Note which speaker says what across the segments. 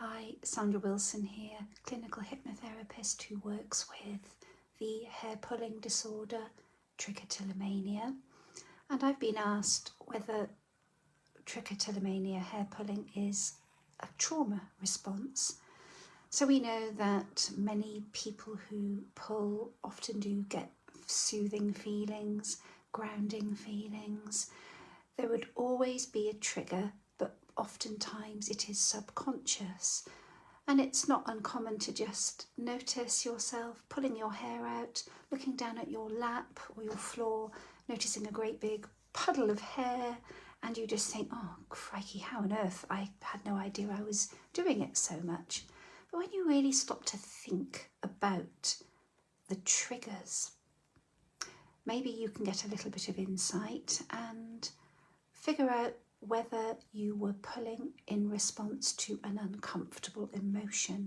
Speaker 1: Hi, Sandra Wilson here, clinical hypnotherapist who works with the hair pulling disorder, trichotillomania. And I've been asked whether trichotillomania, hair pulling, is a trauma response. So we know that many people who pull often do get soothing feelings, grounding feelings. There would always be a trigger, but oftentimes it is subconscious. And it's not uncommon to just notice yourself pulling your hair out, looking down at your lap or your floor, noticing a great big puddle of hair, and you just think, oh crikey, how on earth, I had no idea I was doing it so much. But when you really stop to think about the triggers, maybe you can get a little bit of insight and figure out whether you were pulling in response to an uncomfortable emotion.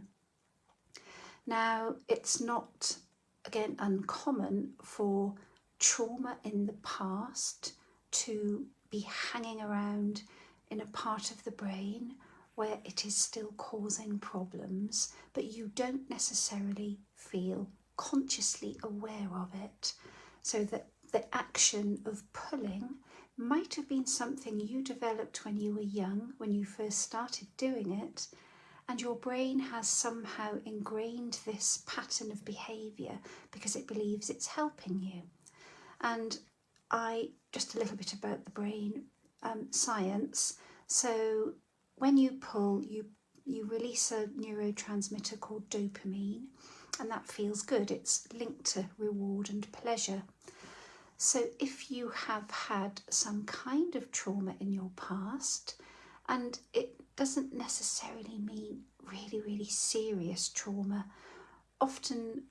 Speaker 1: Now, it's not, again, uncommon for trauma in the past to be hanging around in a part of the brain where it is still causing problems, but you don't necessarily feel consciously aware of it. So that the action of pulling might have been something you developed when you were young, when you first started doing it, and your brain has somehow ingrained this pattern of behaviour because it believes it's helping you. And just a little bit about the brain science. So when you pull, you release a neurotransmitter called dopamine, and that feels good. It's linked to reward and pleasure. So if you have had some kind of trauma in your past, and it doesn't necessarily mean really, really serious trauma, often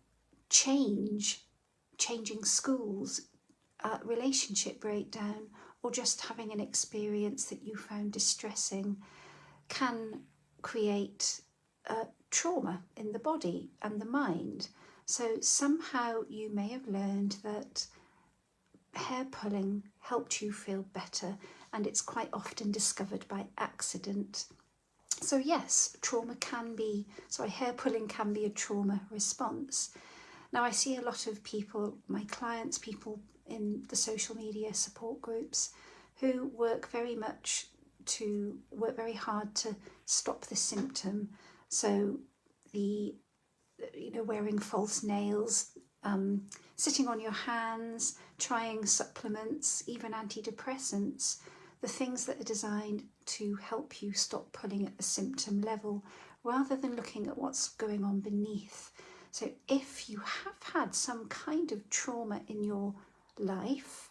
Speaker 1: changing schools, relationship breakdown, or just having an experience that you found distressing can create trauma in the body and the mind. So somehow you may have learned that hair pulling helped you feel better, and it's quite often discovered by accident. So yes, hair pulling can be a trauma response. Now I see a lot of people, my clients, people in the social media support groups, who work very hard to stop the symptom. So wearing false nails, sitting on your hands, trying supplements, even antidepressants, the things that are designed to help you stop pulling at the symptom level rather than looking at what's going on beneath. So if you have had some kind of trauma in your life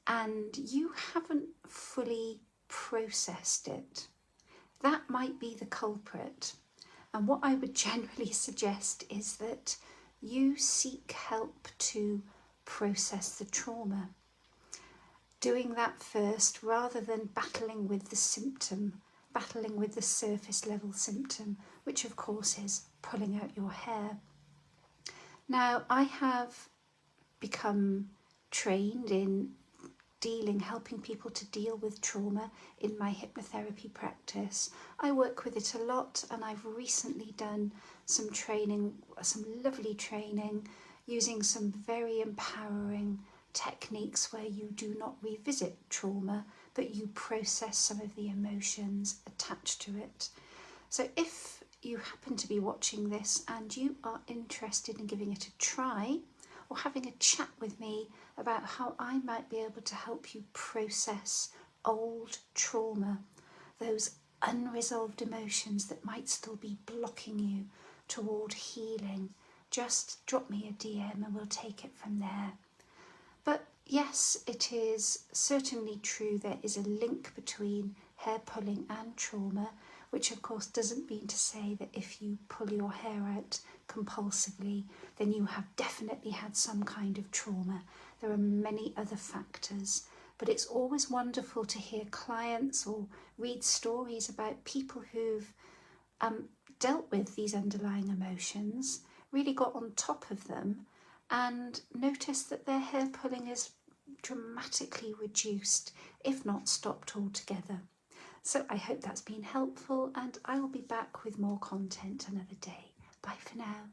Speaker 1: and you haven't fully processed it, that might be the culprit. And what I would generally suggest is that you seek help to process the trauma. Doing that first rather than battling with the symptom, battling with the surface level symptom, which of course is pulling out your hair. Now, I have become trained in helping people to deal with trauma in my hypnotherapy practice. I work with it a lot, and I've recently done some training, some lovely training, using some very empowering techniques where you do not revisit trauma, but you process some of the emotions attached to it. So if you happen to be watching this and you are interested in giving it a try, or having a chat with me about how I might be able to help you process old trauma, those unresolved emotions that might still be blocking you toward healing, just drop me a DM and we'll take it from there. But yes, it is certainly true there is a link between hair pulling and trauma, which of course doesn't mean to say that if you pull your hair out compulsively, then you have definitely had some kind of trauma. There are many other factors, but it's always wonderful to hear clients or read stories about people who've dealt with these underlying emotions, really got on top of them, and noticed that their hair pulling is dramatically reduced, if not stopped altogether. So I hope that's been helpful, and I will be back with more content another day. Bye for now.